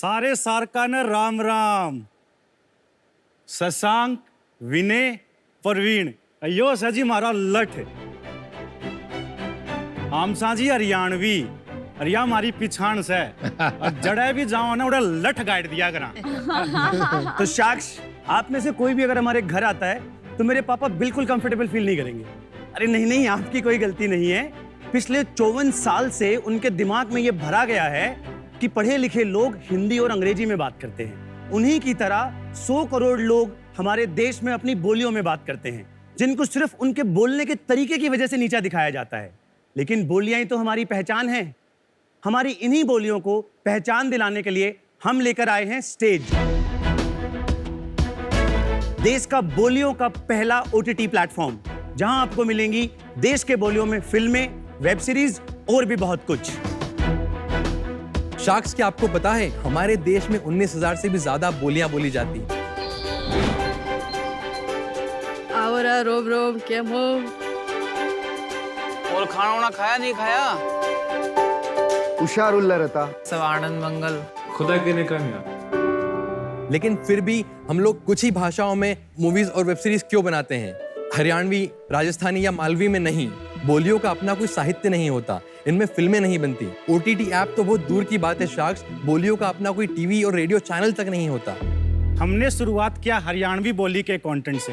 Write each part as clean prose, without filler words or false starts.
सारे सारकानं राम राम. शशांक, विनय, परवीन, यो सजी मारा लठ. आमसा जी हरियाणवी, अरिया मारी पिछाण से. जड़े भी जाओ ना उड़ा लठ गाइड दिया करा. तो साक्ष, आप में से कोई भी अगर हमारे घर आता है तो मेरे पापा बिल्कुल कंफर्टेबल फील नहीं करेंगे. अरे नहीं नहीं, आपकी कोई गलती नहीं है. पिछले 54 साल से उनके दिमाग में ये भरा गया है कि पढ़े लिखे लोग हिंदी और अंग्रेजी में बात करते हैं. उन्हीं की तरह 100 करोड़ लोग हमारे देश में अपनी बोलियों में बात करते हैं, जिनको सिर्फ उनके बोलने के तरीके की वजह से नीचा दिखाया जाता है. लेकिन बोलियां ही तो हमारी पहचान है. हमारी इन्हीं बोलियों को पहचान दिलाने के लिए हम लेकर आए हैं स्टेज, देश का बोलियों का पहला OTT प्लेटफॉर्म, जहां आपको मिलेंगी देश के बोलियों में फिल्में, वेब सीरीज और भी बहुत कुछ. शाक्स, क्या आपको पता है हमारे देश में 19,000 से भी ज्यादा बोलियां बोली जाती हैं. आवरा रोब रोब केम हो? और खाना वाना खाया नहीं खाया? हुशार उल्ला रहता. सब आनंद मंगल. खुदा के ने कहा. लेकिन फिर भी हम लोग कुछ ही भाषाओं में मूवीज और वेब सीरीज क्यों बनाते हैं? हरियाणवी, राजस्थानी या मालवी में नहीं. बोलियों का अपना कोई साहित्य नहीं होता, इनमें फिल्में नहीं बनती. OTT ऐप तो बहुत दूर की बात है शाक्स, बोलियों का अपना कोई टीवी और रेडियो चैनल तक नहीं होता. हमने शुरुआत किया हरियाणवी बोली के कंटेंट से,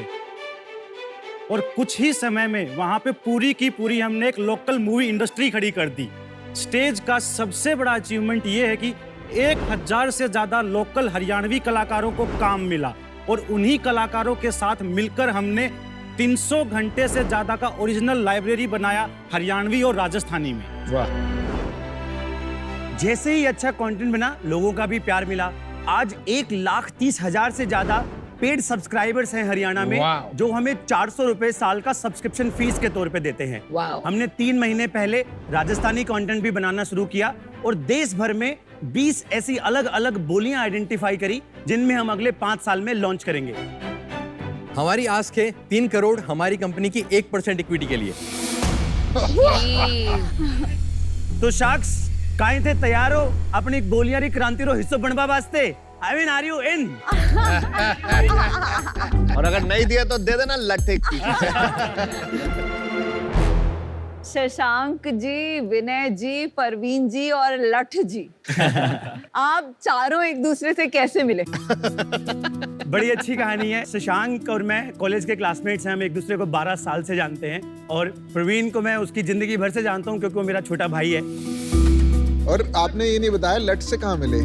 और कुछ ही समय में वहां पे पूरी की पूरी हमने एक लोकल मूवी इंडस्ट्री खड़ी कर दी. स्टेज का सबसे बड़ा अचीवमेंट ये है कि 1000 से ज्यादा लोकल हरियाणवी कलाकारों को काम मिला, और उन्हीं कलाकारों के साथ मिलकर हमने 300 घंटे से ज्यादा का ओरिजिनल लाइब्रेरी बनाया हरियाणवी और राजस्थानी में. वाह. जैसे ही अच्छा कंटेंट बना, लोगों का भी प्यार मिला. आज 1,30,000 से ज्यादा पेड सब्सक्राइबर्स हैं हरियाणा में, जो हमें 400 रुपए साल का सब्सक्रिप्शन फीस के तौर पे देते हैं. हमने 3 महीने पहले राजस्थानी कंटेंट भी बनाना शुरू किया, और देश भर में 20 ऐसी अलग अलग बोलियां आइडेंटिफाई करी, जिनमें हम अगले 5 साल में लॉन्च करेंगे. हमारी आस्क है 3 करोड़ हमारी कंपनी की 1% इक्विटी के लिए. तो शाक्स, काहे थे तैयार हो अपनी बोलियां री क्रांति रो हिस्सों बनवा वास्ते? I mean, are you in? और अगर नहीं दिया तो दे देना लट्ठे की. शशांक जी, विनय जी, परवीन जी और लठ जी, आप चारों एक दूसरे से कैसे मिले? बड़ी अच्छी कहानी है. शशांक और मैं कॉलेज के क्लासमेट्स हैं. हम एक दूसरे को 12 साल से जानते हैं, और प्रवीण को मैं उसकी जिंदगी भर से जानता हूं, क्योंकि वो मेरा छोटा भाई है. और आपने ये नहीं बताया लट से कहाँ मिले?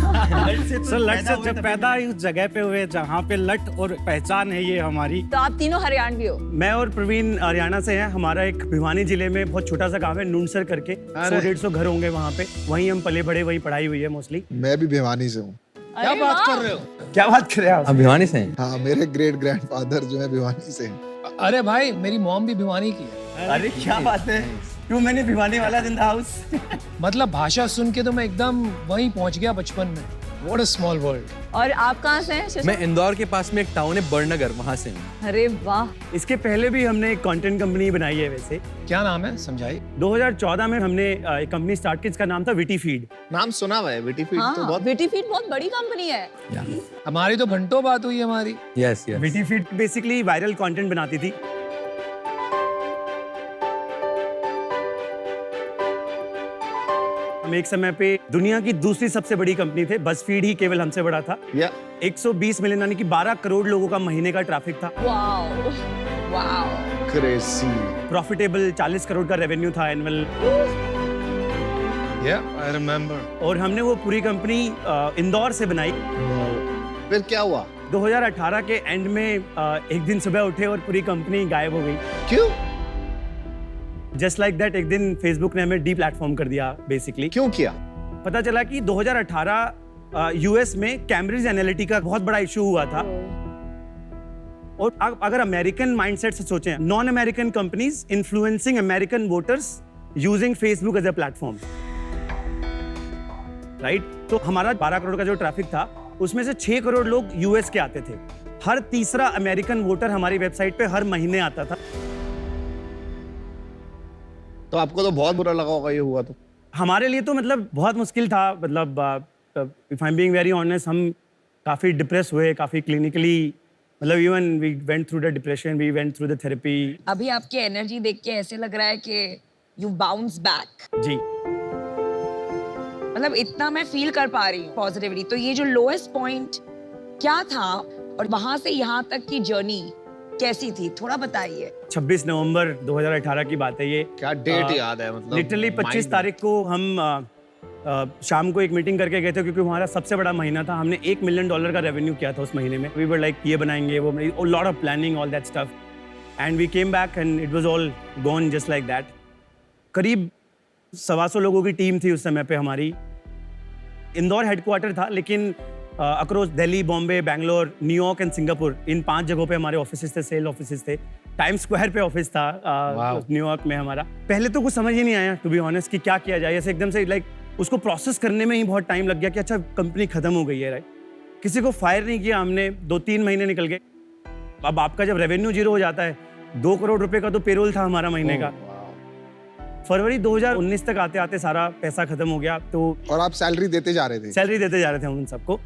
सर, लठ से जब पैदा ही उस जगह पे हुए जहाँ पे लठ और पहचान है ये हमारी. तो आप तीनों हरियाणवी हो? मैं और प्रवीण हरियाणा से हैं. हमारा एक भिवानी जिले में बहुत छोटा सा गांव है नुनसर करके. 100-150 घर होंगे वहाँ पे. वहीं हम पले बड़े, वहीं पढ़ाई हुई है मोस्टली. मैं भी भिवानी से हूँ. क्या बात कर रहे हो? क्या बात कर रहे हैं आप? आप भिवानी से हैं? हाँ, मेरे ग्रेट ग्रैंडफादर जो है भिवानी से हैं. अरे भाई, मेरी मॉम भी भिवानी की है. अरे क्या बात है, टू मैनी भिवानी वाला इन द हाउस. मतलब भाषा सुन के तो मैं एकदम वहीं पहुंच गया बचपन में. What a small world. और आप कहाँ से हैं शशांक? मैं इंदौर के पास में एक टाउन है बड़नगर, वहां से हूँ. अरे वाह. इसके पहले भी हमने एक कंटेंट कंपनी बनाई है. वैसे क्या नाम है, समझाइए. 2014 में हमने एक कंपनी स्टार्ट की, इसका नाम था विटी फीड. नाम सुना हुआ है विटी फीड. तो हाँ, बहुत विटी फीड बहुत बड़ी कंपनी है. हमारी तो घंटों बात हुई हमारी. Yes yes. Witty feed basically viral content बनाती थी. हम एक समय पे दुनिया की दूसरी सबसे बड़ी कंपनी थे. बज़फीड ही केवल हमसे बड़ा था. 120 मिलियन यानी कि 12 करोड़ लोगों का महीने का ट्रैफिक था. Wow wow. Crazy. Profitable 40 crore का रेवेन्यू था एनुअल. Yeah, I remember. और हमने वो पूरी कंपनी इंदौर से बनाई. फिर क्या हुआ? 2018 के एंड में एक दिन सुबह उठे और पूरी कंपनी गायब हो गई. क्यों? जस्ट लाइक दैट एक दिन फेसबुक ने हमें डी प्लेटफॉर्म कर दिया बेसिकली. क्यों किया? पता चला कि 2018 यूएस में कैम्ब्रिज एनालिटिका का बहुत बड़ा इशू हुआ था. और अगर अमेरिकन माइंडसेट से सोचें, non American companies influencing American voters using Facebook as a platform, right? तो हमारा 12 करोड़ का जो ट्रैफिक था, उसमें से 6 करोड़ लोग यूएस के आते थे. हर तीसरा अमेरिकन वोटर हमारी वेबसाइट पे हर महीने आता था. तो आपको तो बहुत बुरा लगा होगा ये हुआ तो. हमारे लिए तो मतलब बहुत मुश्किल था. मतलब if I am being very honest, हम काफ़ी डिप्रेस हुए, काफ़ी क्लिनिकली, मतलब even we went through the depression, we went through the therapy. अभी आपकी एनर्जी देख के ऐसे लग रहा है कि यू बाउंस बैक। जी, मतलब इतना मैं फील कर पा रही हूँ पॉजिटिवली। तो ये जो लोएस्ट पॉइंट क्या था और वहां से यहाँ तक की जर्नी कैसी थी, थोड़ा बताइए। 26 नवंबर 2018 की बात है ये। क्या डेट याद है मतलब? लिटरली 25 तारीख को हम शाम को एक मीटिंग करके गए थे, क्योंकि हमारा सबसे बड़ा महीना था। हमने $1 मिलियन का रेवेन्यू किया था उस महीने में। वी वर लाइक ये बनाएंगे, वो lot of planning, all that stuff, and we came back and it was all gone just like that. करीब 125 लोगों की टीम थी उस समय पे हमारी। इंदौर हेडक्वार्टर था, लेकिन across Delhi, Bombay, Bangalore, New York and Singapore, इन 5 जगहों पे हमारे ऑफिसेस थे, सेल ऑफिसेस थे। टाइम स्क्वायर पे ऑफिस था न्यूयॉर्क में हमारा। पहले तो कुछ समझ ही नहीं आया टू बी ऑनेस्ट कि क्या किया जाए। ऐसे एकदम से लाइक उसको प्रोसेस करने में ही बहुत टाइम लग गया कि अच्छा कंपनी खत्म हो गई है, राइट। किसी को फायर नहीं किया हमने, 2-3 महीने निकल गए। अब आपका जब रेवेन्यू जीरो हो जाता है, 2 करोड़ रुपए का तो पेरोल था हमारा महीने का। फरवरी 2019 तक आते आते सारा पैसा खत्म हो गया। तो और आप सैलरी देते जा रहे थे? सैलरी देते जा रहे थे हम उन सबको,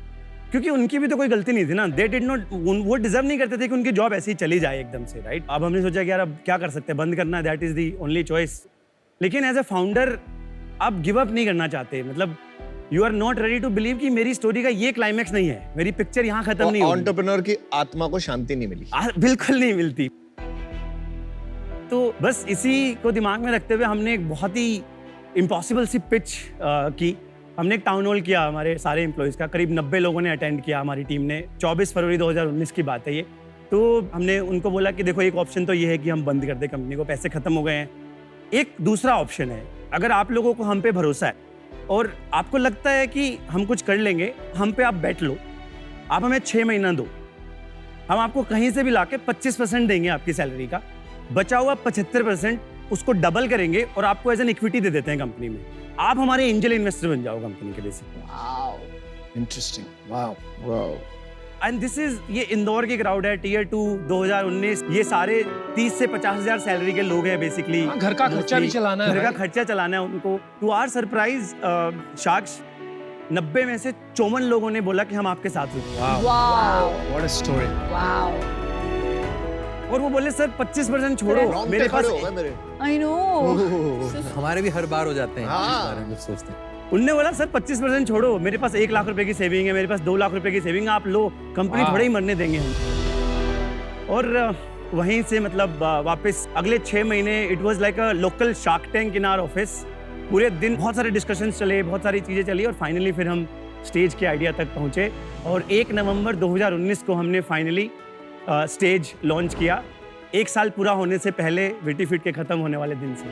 क्योंकि उनकी भी तो कोई गलती नहीं थी ना। दे डिड नॉट, वो डिजर्व नहीं करते थे कि उनकी जॉब ऐसे ही चली जाए एकदम से, राइट। अब हमने सोचा कि यार अब क्या कर सकते हैं, बंद करना, that is the only choice. लेकिन एज ए फाउंडर आप गिव अप नहीं करना चाहते। मतलब you are not ready to believe कि मेरी स्टोरी का ये क्लाइमैक्स नहीं है, मेरी पिक्चर यहाँ खत्म नहीं होगी। एंटरप्रेन्योर की आत्मा को शांति नहीं मिली? बिल्कुल नहीं मिलती। तो बस इसी को दिमाग में रखते हुए हमने एक बहुत ही इम्पॉसिबल सी पिच की। हमने एक टाउन हॉल किया हमारे सारे एम्प्लॉइज़ का, करीब 90 लोगों ने अटेंड किया हमारी टीम ने। 24 फरवरी 2019 की बात है ये। तो हमने उनको बोला कि देखो, एक ऑप्शन तो ये है कि हम बंद कर दें कंपनी को, पैसे खत्म हो गए हैं। एक दूसरा ऑप्शन है, अगर आप लोगों को हम पे भरोसा है और आपको लगता है कि हम कुछ कर लेंगे, हम पे आप बैठ लो, आप हमें 6 महीना दो, हम आपको कहीं से भी लाके 25% देंगे आपकी सैलरी का, बचा हुआ 75% उसको डबल करेंगे और आपको एज एन इक्विटी दे देते हैं कंपनी में। आप हमारे एंजल इन्वेस्टर बन जाओ कंपनी के basically. Interesting, wow wow. And this is, ये इंदौर की क्राउड है, टियर 2 2019। ये सारे 30 से 50,000 सैलरी के लोग हैं बेसिकली। घर का खर्चा भी चलाना है, घर का right? खर्चा चलाना है उनको। टू आवर सरप्राइज साक्ष, 90 में से 54 लोगों ने बोला कि हम आपके साथ रुकेंगे। Wow what a story. Wow. और वो बोले सर 25% छोड़ो, मेरे पास। I know. हमारे भी हर बार हो जाते हैं हाँ। इस बारे में सोचते हैं। उनने बोला सर 25% छोड़ो, मेरे पास 1 लाख रुपए की सेविंग है, मेरे पास 2 लाख रुपए की सेविंग, आप लो, कंपनी वाह। थोड़ा ही मरने देंगे हम। और वहीं से मतलब वापस अगले 6 महीने it was like a local shark tank in our office. पूरे दिन बहुत सारे डिस्कशंस चले, बहुत सारी चीज़ें चली और फाइनली फिर हम स्टेज के आइडिया तक पहुंचे। और 1 नवंबर 2019 को हमने फाइनली स्टेज लॉन्च किया, 1 साल पूरा होने से पहले, विटी फिट के खत्म होने वाले दिन से।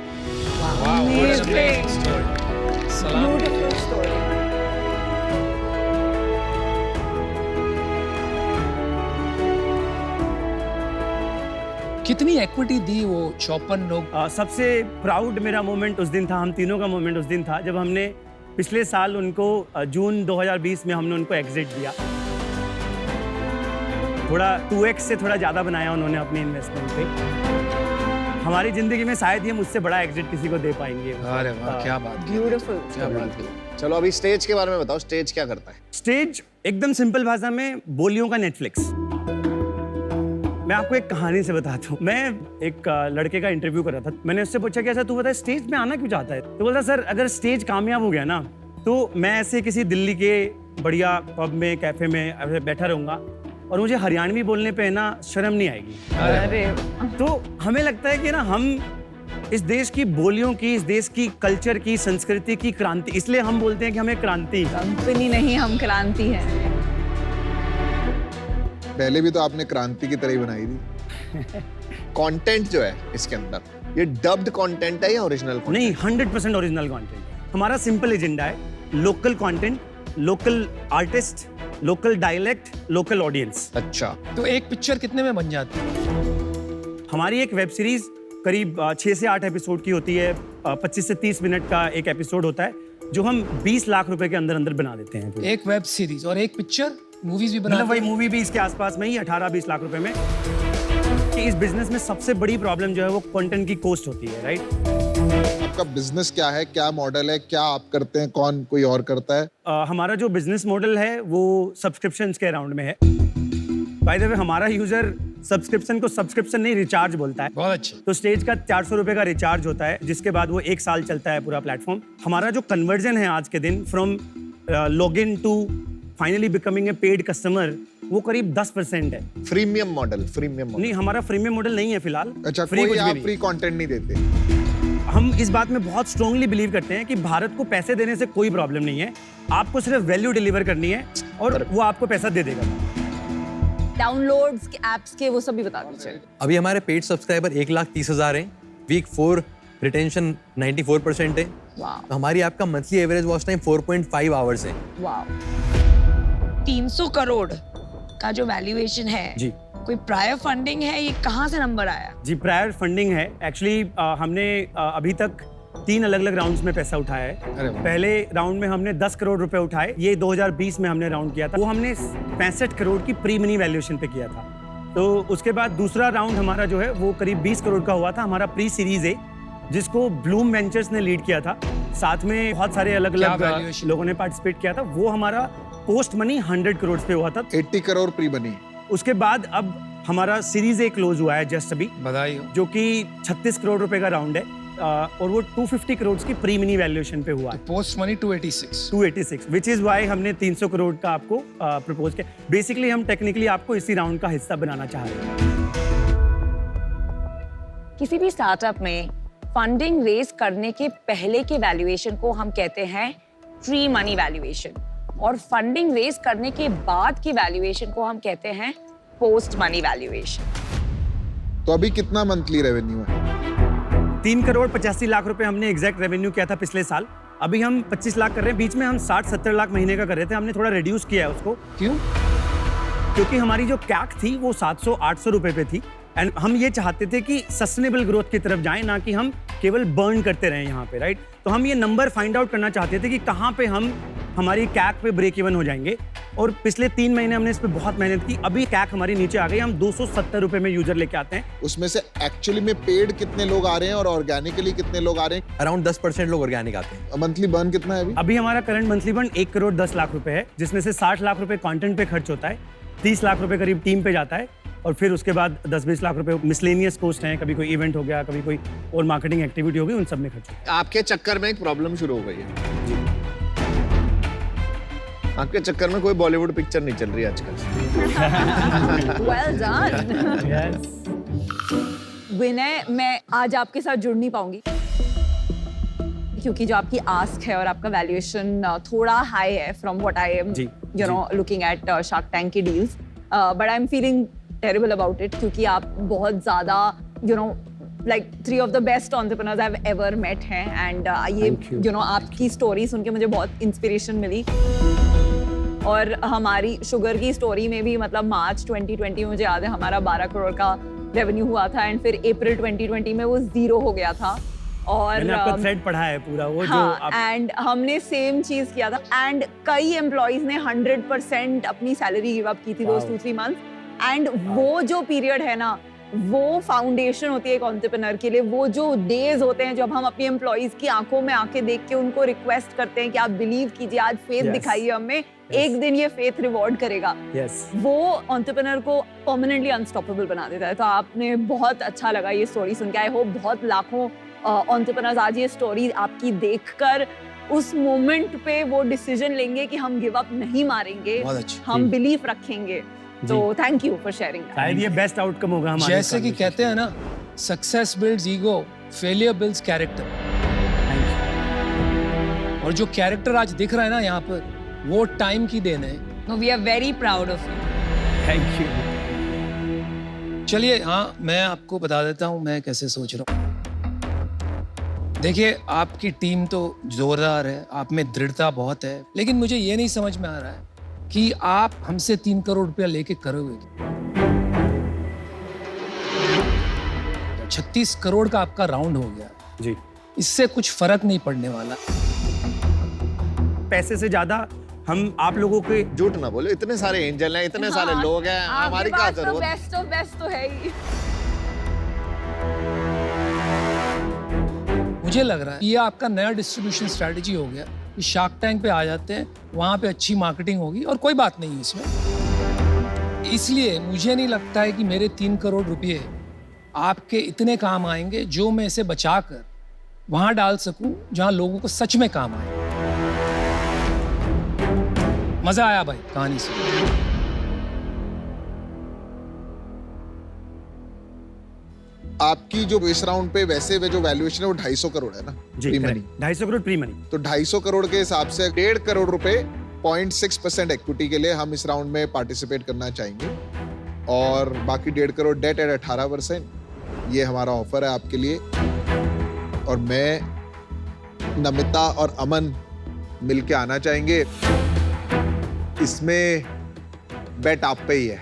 Wow, what a amazing story. सलाम। Beautiful story. कितनी इक्विटी दी वो 54 लोग? सबसे प्राउड मेरा मोमेंट उस दिन था, हम तीनों का मोमेंट उस दिन था जब हमने पिछले साल उनको जून 2020 में हमने उनको एग्जिट दिया। थोड़ा 2x से थोड़ा ज़्यादा बनाया उन्होंने अपने इन्वेस्टमेंट पे। हमारी ज़िंदगी में शायद ही हम उससे बड़ा एग्जिट किसी को दे पाएंगे। अरे वाह, क्या बात, ब्यूटीफुल। क्या बात है। चलो अभी स्टेज के बारे में बताओ, स्टेज क्या करता है? स्टेज एकदम सिंपल भाषा में बोलियों का नेटफ्लिक्स। मैं आपको एक कहानी से बताता हूँ। मैं एक लड़के का इंटरव्यू कर रहा था, मैंने उससे पूछा कि ऐसा तू बता स्टेज में आना क्यों चाहता है? तो बोलता सर अगर स्टेज कामयाब हो गया ना तो मैं ऐसे किसी दिल्ली के बढ़िया पब में, कैफे में ऐसे बैठा रहूंगा और मुझे हरियाणवी बोलने पे ना शर्म नहीं आएगी। अरे तो हमें लगता है कि ना हम इस देश की बोलियों की, इस देश की कल्चर की, संस्कृति की क्रांति, इसलिए हम बोलते हैं कि हमें क्रांति। कंपनी नहीं, हम क्रांति हैं। पहले भी तो आपने क्रांति की तरह ही बनाई थी। कंटेंट जो है इसके अंदर, ये डब्ड कंटेंट है या ओरिजिनल कंटेंट? नहीं, 100% ओरिजिनल कंटेंट। हमारा सिंपल एजेंडा है, local content, local artist, local dialect, local audience. अच्छा, तो एक पिक्चर कितने में बन जाती है? हमारी एक वेब सीरीज करीब 6 से 8 एपिसोड की होती है। 25 से 30 मिनट का एक एपिसोड होता है जो हम 20 लाख रुपए के अंदर अंदर बना देते हैं। एक वेब सीरीज और एक पिक्चर, मूवीज भी मतलब बनाते वही हैं? मूवी भी इसके आसपास में ही 18-20 लाख रुपए में। कि इस बिजनेस में सबसे बड़ी प्रॉब्लम जो है वो कंटेंट की कॉस्ट होती है, राइट? आपका बिजनेस क्या है, क्या मॉडल है, क्या आप करते हैं, कौन कोई और करता है? हमारा जो बिजनेस मॉडल है वो सब्सक्रिप्शंस के अराउंड में है। बाय द वे हमारा यूजर सब्सक्रिप्शन को सब्सक्रिप्शन नहीं रिचार्ज बोलता है। बहुत अच्छे। तो स्टेज का 400 रुपए का रिचार्ज होता है, जिसके बाद वो 1 साल चलता है पूरा प्लेटफॉर्म। हमारा जो कन्वर्जन है आज के दिन from log in to finally becoming a paid customer, वो करीब 10% है। Freemium model, freemium model. नहीं, हमारा फ्रीमियम मॉडल नहीं है फिलहाल। अच्छा, फ्री कुछ कोई भी आप नहीं। फ्री कंटेंट नहीं देते? हम इस बात में बहुत स्ट्रांगली बिलीव करते हैं कि भारत को पैसे देने से कोई प्रॉब्लम नहीं है, आपको सिर्फ वैल्यू डिलीवर करनी है और वो आपको पैसा दे देगा। डाउनलोड्स के एप्स के वो सब भी बता दीजिए। अभी हमारे पेड सब्सक्राइबर 1,30,000 हैं। वीक 4 रिटेंशन 94% है। वाह तो हमारी ऐप का monthly average watch time 4.5 hours है। वाह। 300 करोड़ का जो वैल्यूएशन है, जी। कोई प्रायर फंडिंग है, ये कहाँ से नंबर आया? जी, प्रायर फंडिंग है। एक्चुअली हमने अभी तक 3 अलग-अलग राउंड्स में पैसा उठाया है। पहले राउंड में हमने 10 करोड़ रुपए उठाए, ये 2020 में हमने राउंड किया था। वो हमने 65 करोड़ की प्री मनी वैल्यूएशन पे किया था। तो उसके बाद दूसरा राउंड हमारा जो है वो करीब 20 करोड़ का हुआ था, हमारा प्री सीरीज ए, जिसको ब्लूम वेंचर्स ने लीड किया था। साथ में बहुत सारे अलग-अलग valuation? लोगों ने पार्टिसिपेट किया था। वो हमारा पोस्ट मनी 100 करोड़ पे हुआ था। 80 करोड़ प्री बनी। उसके बाद अब हमारा सीरीज ए क्लोज हुआ है जस्ट अभी, बधाई हो। जो कि 36 करोड़ रुपए का राउंड है, और वो 250 करोड़ की प्री मिनी वैल्यूएशन पे हुआ है। Post money 286। 286, which is why हमने 300 करोड़ का आपको प्रपोज किया। बेसिकली हम टेक्निकली आपको इसी राउंड का हिस्सा बनाना चाह रहे हैं। किसी भी स्टार्टअप में फंडिंग रेज करने के पहले के वैल्यूएशन को हम कहते हैं प्री मनी वैल्यूएशन, और फंडिंग रेज करने के बाद की वैल्यूएशन को हम कहते हैं पोस्ट मनी वैल्यूएशन। तो अभी कितना मंथली रेवेन्यू है? 3 करोड़ 85 लाख रुपए हमने एग्जैक्ट रेवेन्यू किया था पिछले साल। अभी हम 25 लाख कर रहे हैं। बीच में हम 60-70 लाख महीने का कर रहे थे, हमने थोड़ा रिड्यूस किया है उसको, क्यों? क्योंकि हमारी जो कैक थी वो 700-800 रुपए पे थी। एंड हम ये चाहते थे कि सस्टेनेबल ग्रोथ की तरफ जाएं, ना कि हम केवल बर्न करते रहें यहाँ पे, राइट? तो हम ये नंबर फाइंड आउट करना चाहते थे कि कहाँ पे हम हमारी कैक पे ब्रेक इवन हो जाएंगे। और पिछले 3 महीने हमने इस पे बहुत मेहनत की। अभी कैक हमारी नीचे आ गई, हम 270 रुपए में यूजर लेके आते हैं। उसमें से एक्चुअली में पेड कितने लोग आ रहे हैं और ऑर्गेनिकली कितने लोग आ रहे हैं? अराउंड 10% लोग ऑर्गेनिक आते हैं। मंथली बर्न कितना है अभी? अभी हमारा current monthly burn 1 crore 10 lakh रुपए है, जिसमें से 60 लाख रुपए कंटेंट पे खर्च होता है, 30 लाख रुपए करीब टीम पे जाता है, और फिर उसके बाद 10-20 लाख रुपए मिसलेनियस कॉस्ट हैं, कभी कोई इवेंट हो गया, कभी कोई और मार्केटिंग एक्टिविटी हो गई, उन सब में खर्च होता आपके चक्कर में एक प्रॉब्लम शुरू हो गई है। आपके चक्कर में कोई बॉलीवुड पिक्चर नहीं चल रही आजकल। Well done. है। विनय, मैं आज आपके साथ जुड़ नहीं पाऊंगी क्योंकि जो आपकी आस्क है और आपका वैल्यूएशन थोड़ा हाई है फ्रॉम व्हाट आई एम जी, you know looking at Shark Tank की deals, but I am feeling terrible about it, क्योंकि आप बहुत ज्यादा you know like 3 of the best entrepreneurs I've ever met हैं, and ये you know आपकी story सुन के मुझे बहुत इंस्पिरेशन मिली। और हमारी शुगर की स्टोरी में भी मतलब मार्च 2020 मुझे याद है हमारा 12 करोड़ का रेवेन्यू हुआ था, एंड फिर अप्रैल 2020 में वो 0 हो गया था। और मैंने आपका थ्रेड पढ़ा है पूरा वो, जो हाँ, आप एंड हमने सेम चीज किया था, एंड कई एम्प्लॉइज ने 100% अपनी सैलरी गिव अप की थी दोस्त 2-3 मंथ्स। एंड वो जो पीरियड है ना, वो फाउंडेशन होती है एक एंटरप्रेन्योर के लिए। वो जो डेज होते हैं जब हम अपनी एम्प्लॉइज की आंखों में आंखें देख के उनको रिक्वेस्ट करते हैं कि आप बिलीव कीजिए, आज फेथ दिखाइए हमें, एक दिन ये फेथ रिवॉर्ड करेगा। वो एंटरप्रेन्योर को परमानेंटली अनस्टॉपेबल बना देता है। तो आपने बहुत अच्छा लगा ये स्टोरी सुन के। आई होप बहुत लाखों एंटरप्रेन्योर्स आज ये स्टोरी आपकी देखकर उस मोमेंट पे वो डिसीजन लेंगे कि हम गिव अप नहीं मारेंगे, बहुत अच्छा। हम बिलीफ रखेंगे। तो थैंक यू फॉर शेयरिंग। शायद ये बेस्ट आउटकम होगा हमारे। जैसे कि कहते हैं ना, success builds ego, failure builds character. और जो कैरेक्टर आज दिख रहा है ना यहाँ पर, वो टाइम की देन है। No, we are very proud of you. Thank you. चलिए, हाँ, मैं आपको बता देता हूँ मैं कैसे सोच रहा हूँ। देखिए, आपकी टीम तो जोरदार है, आप में दृढ़ता बहुत है, लेकिन मुझे ये नहीं समझ में आ रहा है कि आप हमसे 3 करोड़ रुपया लेके करोगे। 36 करोड़ का आपका राउंड हो गया जी, इससे कुछ फर्क नहीं पड़ने वाला। पैसे से ज्यादा हम आप लोगों के झूठ ना बोलो, इतने सारे एंजल हैं, इतने सारे लोग हैं, हमारी क्या जरूरत? बेस्ट ऑफ बेस्ट तो है ही। मुझे लग रहा है ये आपका नया डिस्ट्रीब्यूशन स्ट्रैटेजी हो गया कि शार्क टैंक पे आ जाते हैं, वहाँ पे अच्छी मार्केटिंग होगी और कोई बात नहीं है इसमें। इसलिए मुझे नहीं लगता है कि मेरे 3 करोड़ रुपए आपके इतने काम आएंगे जो मैं इसे बचाकर वहाँ डाल सकूं जहाँ लोगों को सच में काम आए। मजा आया भाई कहानी से। आपकी जो इस राउंड पे वैसे जो वैल्यूएशन है वो 250 करोड़ है ना, जी pre money. 250 crore pre money. तो 250 करोड़ के हिसाब से 1.5 करोड़ रुपए 0.6% इक्विटी के लिए हम इस राउंड में पार्टिसिपेट करना चाहेंगे और बाकी 1.5 करोड़ डेट एट 18%। ये हमारा ऑफर है आपके लिए और मैं, नमिता और अमन मिलके आना चाहेंगे। इसमें बेट आप पे ही है।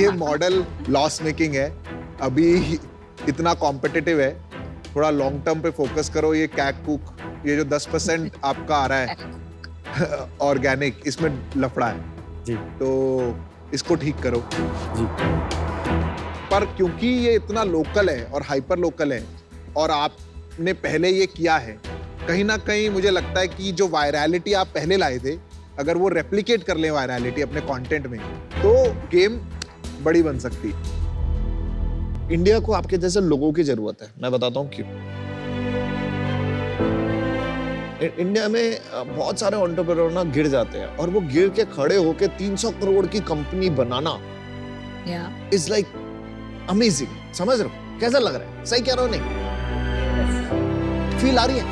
ये मॉडल लॉस मेकिंग है, अभी इतना कॉम्पिटिटिव है, थोड़ा लॉन्ग टर्म पे फोकस करो। ये कैक कुक, ये जो 10% आपका आ रहा है ऑर्गेनिक, इसमें लफड़ा है जी, तो इसको ठीक करो जी। पर क्योंकि ये इतना लोकल है और हाइपर लोकल है और आपने पहले ये किया है, कहीं ना कहीं मुझे लगता है कि जो वायरलिटी आप पहले लाए थे, अगर वो रेप्लिकेट कर लें वायरलिटी अपने कंटेंट में, तो गेम बड़ी बन सकती है। इंडिया को आपके जैसे लोगों की जरूरत है, मैं बताता हूँ क्यों। इंडिया में बहुत सारे एंटरप्रेन्योर ना गिर जाते हैं और वो गिर के खड़े होके 300 करोड़ की company banana is like amazing. समझ रहे हो कैसा लग रहा है? सही कह रहा हो नहीं? फील आ रही है?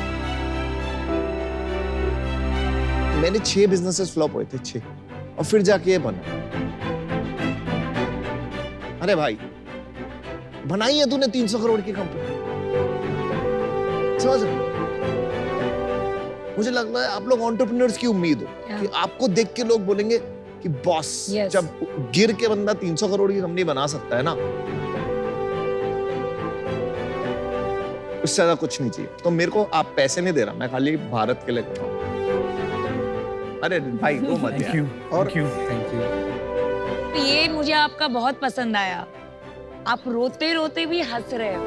मैंने 6 बिजनेसेस फ्लॉप हुए थे, 6, और फिर जाके ये बना। अरे भाई बनाई है तूने 300 करोड़ की कंपनी, समझ रहे? मुझे लगता है आप लोग एंटरप्रेन्योर्स की उम्मीद हो कि आपको देख के लोग बोलेंगे कि बॉस, जब गिर के बंदा 300 करोड़ की कंपनी बना सकता है ना, उससे ज्यादा कुछ नहीं चाहिए। तो मेरे को आप पैसे नहीं दे रहा, मैं खाली भारत के लिए कर रहा हूं। अरे भाई वो मत थैंक यू, और थैंक यू। ये मुझे आपका बहुत पसंद आया, आप रोते रोते भी हंस रहे हो।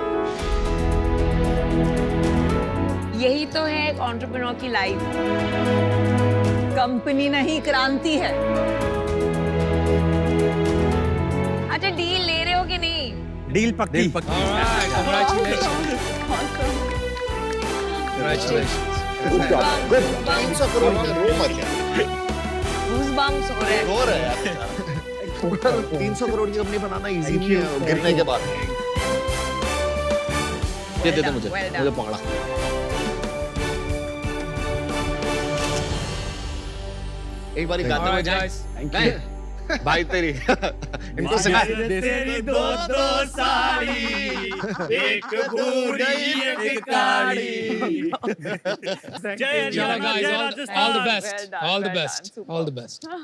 यही तो है एक एंटरप्रेन्योर की लाइफ। कंपनी नहीं, क्रांति है। अच्छा डील ले रहे हो कि नहीं? डील पक्की। Good job, good. 300 करोड़ का रो मत यार, Goosebumps हो रहे हैं। रो रहे हैं यार। 300 करोड़ की कंपनी बनाना इजी नहीं है गिरने के बाद। ये दे दे मुझे, मुझे पकड़ा। एक बार गाते हुए जाए भाई तेरी इनको सिखा तेरी दो साड़ी, एक भूरी एक काली। जय चलो guys, all the Well best, done, all the well best, done, all the best. super.